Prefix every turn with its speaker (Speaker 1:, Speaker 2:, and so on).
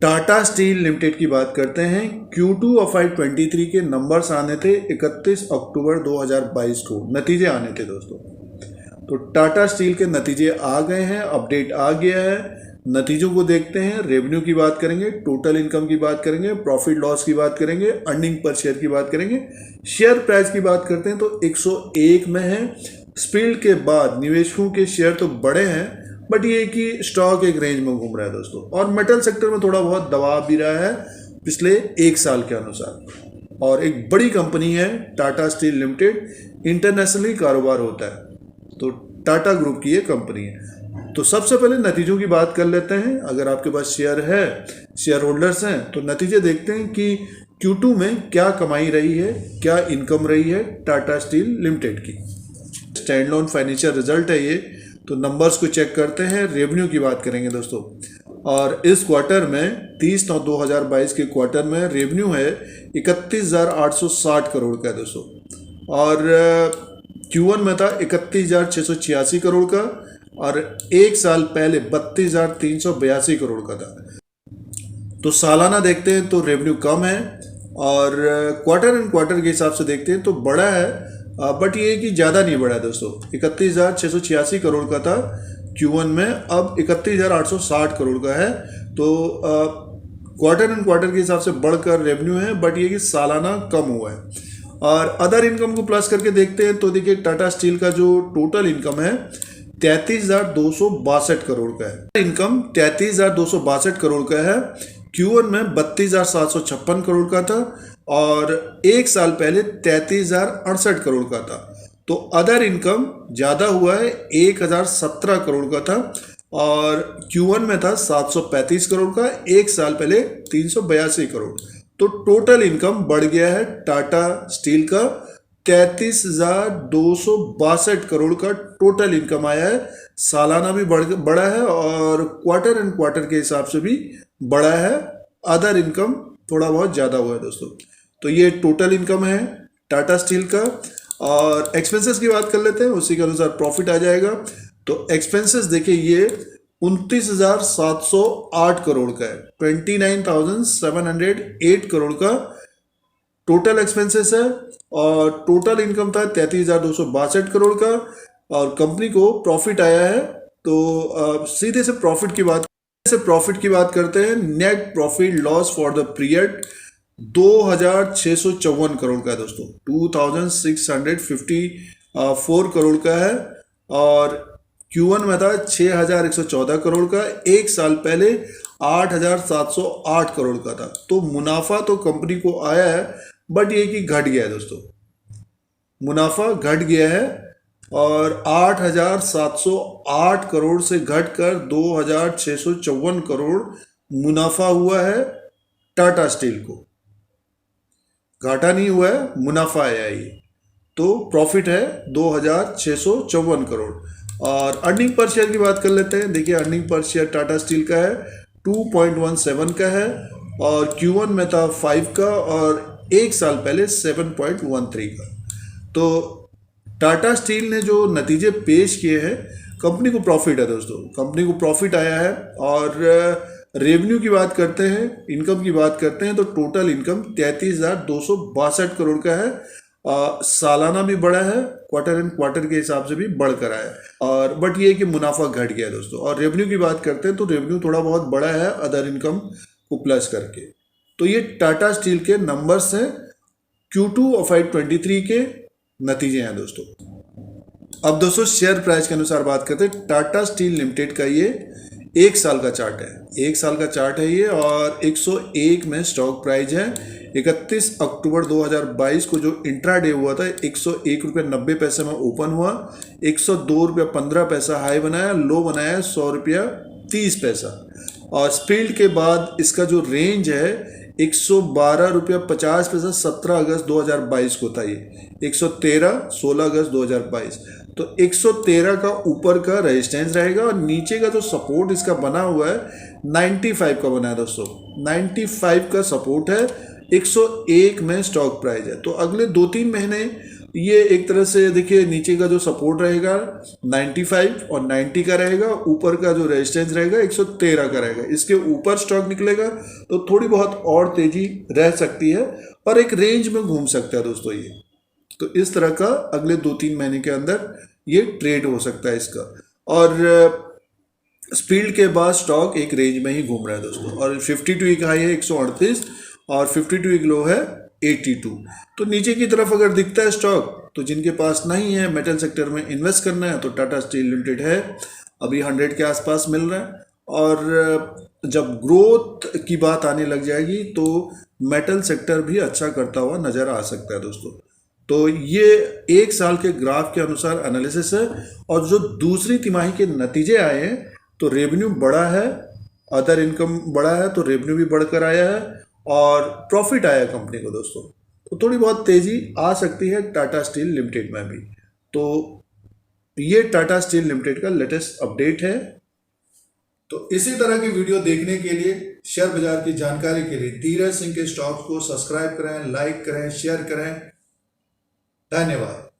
Speaker 1: Tata steel limited की बात करते हैं। Q2 FY 23 के नंबर्स आने थे 31 अक्टूबर 2022 को, नतीजे आने थे दोस्तों। तो टाटा स्टील के नतीजे आ गए हैं, अपडेट आ गया है। नतीजों को देखते हैं। रेवेन्यू की बात करेंगे, टोटल इनकम की बात करेंगे, प्रॉफिट लॉस की बात करेंगे, अर्निंग पर शेयर की बात करेंगे, शेयर प्राइस की बात करते हैं तो 101 में है। स्पिल्ड के बाद निवेशकों के शेयर तो बड़े हैं, बट ये कि स्टॉक एक रेंज में घूम रहा है दोस्तों। और मेटल सेक्टर में थोड़ा बहुत दबाव भी रहा है पिछले एक साल के अनुसार। और एक बड़ी कंपनी है टाटा स्टील लिमिटेड, इंटरनेशनली कारोबार होता है, तो टाटा ग्रुप की ये कंपनी है। तो सबसे पहले नतीजों की बात कर लेते हैं। अगर आपके पास शेयर है, शेयर होल्डर्स हैं, तो नतीजे देखते हैं कि Q2 में क्या कमाई रही है, क्या इनकम रही है टाटा स्टील लिमिटेड की। स्टैंड लोन फाइनेंशियल रिजल्ट है ये, तो नंबर्स को चेक करते हैं। रेवेन्यू की बात करेंगे दोस्तों, और इस क्वार्टर में 30/9/2022 के क्वार्टर में रेवेन्यू है 31,860 करोड़ का दोस्तों। और Q1 में था 31,686 करोड़ का, और एक साल पहले 32,382 करोड़ का था। तो सालाना देखते हैं तो रेवेन्यू कम है, और क्वार्टर एंड क्वार्टर के हिसाब से देखते हैं तो बड़ा है, बट ये कि ज़्यादा नहीं बढ़ा है दोस्तों। 31,686 करोड़ का था Q1 में, अब 31,860 करोड़ का है। तो क्वार्टर एंड क्वार्टर के हिसाब से बढ़कर रेवेन्यू है, बट ये कि सालाना कम हुआ है। और अदर इनकम को प्लस करके देखते हैं तो देखिए टाटा स्टील का जो टोटल इनकम है 33,262 करोड़ का है। इनकम 33,262 करोड़ का है। Q1 में 32,756 करोड़ का था, और एक साल पहले 33,068 करोड़ का था। तो अदर इनकम ज़्यादा हुआ है, 1,017 करोड़ का था, और Q1 में था 735 करोड़ का, एक साल पहले 382 करोड़। तो टोटल इनकम बढ़ गया है टाटा स्टील का, 33,262 करोड़ का टोटल इनकम आया है। सालाना भी बड़ा है, और क्वार्टर एंड क्वार्टर के हिसाब से भी बड़ा है। अदर इनकम थोड़ा बहुत ज़्यादा हुआ है दोस्तों। तो ये टोटल इनकम है टाटा स्टील का। और एक्सपेंसेस की बात कर लेते हैं, उसी के अनुसार प्रॉफिट आ जाएगा। तो एक्सपेंसेस देखिए, ये 29,708 करोड़ का है, 29,708 करोड़ का टोटल एक्सपेंसेस है। और टोटल इनकम था 33,262 करोड़ का, और कंपनी को प्रॉफिट आया है। तो सीधे से प्रॉफिट की बात करते हैं। Net profit loss for the period 2,654 crore का है दोस्तों, 2,654 करोड़ का है। और Q1 में था 6,114 करोड़ का, एक साल पहले 8,708 करोड़ का था। तो मुनाफा तो कंपनी को आया है, बट ये कि घट गया है दोस्तों, मुनाफा घट गया है। और 8,708 करोड़ से घटकर 2,654 करोड़ मुनाफा हुआ है टाटा स्टील को। घाटा नहीं हुआ है, मुनाफा आया ये। तो प्रॉफिट है 2,654 करोड़। और अर्निंग पर शेयर की बात कर लेते हैं। देखिए, earning per share Tata steel का है 2.17 का है, और Q1 में था 5 का, और एक साल पहले 7.13 का। तो टाटा स्टील ने जो नतीजे पेश किए हैं, कंपनी को प्रॉफिट है दोस्तों, कंपनी को प्रॉफिट आया है। और रेवेन्यू की बात करते हैं, इनकम की बात करते हैं, तो टोटल इनकम 33,262 करोड़ का है। सालाना भी बढ़ा है, क्वार्टर एंड क्वार्टर के हिसाब से भी बढ़कर आया है। और बट ये कि मुनाफा घट गया है दोस्तों। और रेवेन्यू की बात करते हैं तो रेवेन्यू थोड़ा बहुत बढ़ा है अदर इनकम को प्लस करके। तो ये टाटा स्टील के नंबर्स हैं, Q2 FY 23 के नतीजे हैं दोस्तों। अब दोस्तों शेयर प्राइस के अनुसार बात करते हैं। टाटा स्टील लिमिटेड का ये एक साल का चार्ट है, एक साल का चार्ट है ये, और 101 में स्टॉक प्राइस है। 31 अक्टूबर 2022 को जो इंट्राडे हुआ था 101.90 में ओपन हुआ, 102.15 हाई बनाया, लो बनाया 100.30। और स्पिल्ड के बाद इसका जो रेंज है 112.50, 17 अगस्त 2022 को था ये, 113 16 अगस्त 2022। तो 113 का ऊपर का रेजिस्टेंस रहेगा, और नीचे का जो सपोर्ट इसका बना हुआ है 95 का बना है दोस्तों, 95 का सपोर्ट है। 101 में स्टॉक प्राइस है। तो अगले 2-3 महीने ये एक तरह से देखिए नीचे का जो सपोर्ट रहेगा 95 और 90 का रहेगा, ऊपर का जो रेजिस्टेंस रहेगा 113 का रहेगा। इसके ऊपर स्टॉक निकलेगा तो थोड़ी बहुत और तेजी रह सकती है और एक रेंज में घूम सकता है दोस्तों ये। तो इस तरह का अगले 2-3 महीने के अंदर ये ट्रेड हो सकता है इसका। और स्पीड के बाद स्टॉक एक रेंज में ही घूम रहा है दोस्तों। और 52 वीक हाई है 138 और 52 वीक लो है 82। तो नीचे की तरफ अगर दिखता है स्टॉक, तो जिनके पास नहीं है मेटल सेक्टर में इन्वेस्ट करना है तो टाटा स्टील लिमिटेड है, अभी 100 के आसपास मिल रहा है। और जब ग्रोथ की बात आने लग जाएगी तो मेटल सेक्टर भी अच्छा करता हुआ नजर आ सकता है दोस्तों। तो ये एक साल के ग्राफ के अनुसार एनालिसिस है। और जो दूसरी तिमाही के नतीजे आए हैं तो रेवेन्यू बढ़ा है, अदर इनकम बढ़ा है, तो रेवेन्यू भी बढ़कर आया है और प्रॉफिट आया कंपनी को दोस्तों। तो थोड़ी बहुत तेजी आ सकती है टाटा स्टील लिमिटेड में भी। तो ये टाटा स्टील लिमिटेड का लेटेस्ट अपडेट है। तो इसी तरह की वीडियो देखने के लिए, शेयर बाजार की जानकारी के लिए धीरज सिंह के स्टॉक्स को सब्सक्राइब करें, लाइक करें, शेयर करें। धन्यवाद।